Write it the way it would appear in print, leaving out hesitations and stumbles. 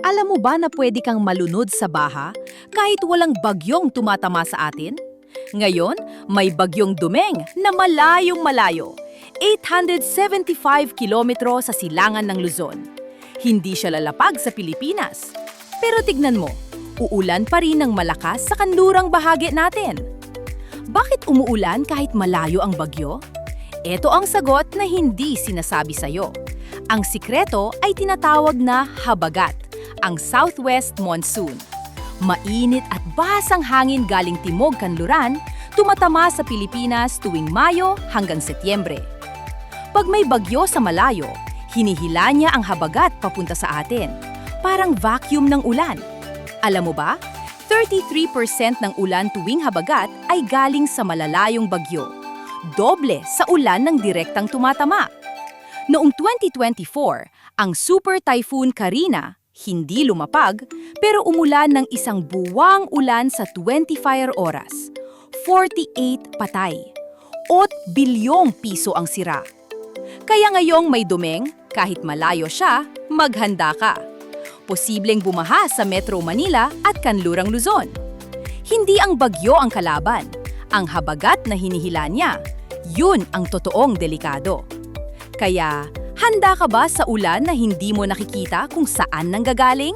Alam mo ba na pwede kang malunod sa baha kahit walang bagyong tumatama sa atin? Ngayon, may bagyong Dumeng na malayong malayo. 875 kilometro sa silangan ng Luzon. Hindi siya lalapag sa Pilipinas. Pero tignan mo, uulan pa rin ng malakas sa kanlurang bahagi natin. Bakit umuulan kahit malayo ang bagyo? Ito ang sagot na hindi sinasabi sa'yo. Ang sikreto ay tinatawag na habagat, ang southwest monsoon. Mainit at basang hangin galing timog kanluran, tumatama sa Pilipinas tuwing Mayo hanggang Setyembre. Pag may bagyo sa malayo, hinihila niya ang habagat papunta sa atin, parang vacuum ng ulan. Alam mo ba, 33% ng ulan tuwing habagat ay galing sa malalayong bagyo. Doble sa ulan ng direktang tumatama. Noong 2024, ang Super Typhoon Karina hindi lumapag pero umulan ng isang buwang ulan sa 24 oras. 48 patay. 8 bilyong piso ang sira. Kaya ngayong may Dumeng, kahit malayo siya, maghanda ka. Posibleng bumaha sa Metro Manila at Kanlurang Luzon. Hindi ang bagyo ang kalaban, ang habagat na hinihila niya. Yun ang totoong delikado. Kaya, handa ka ba sa ulan na hindi mo nakikita kung saan nanggagaling?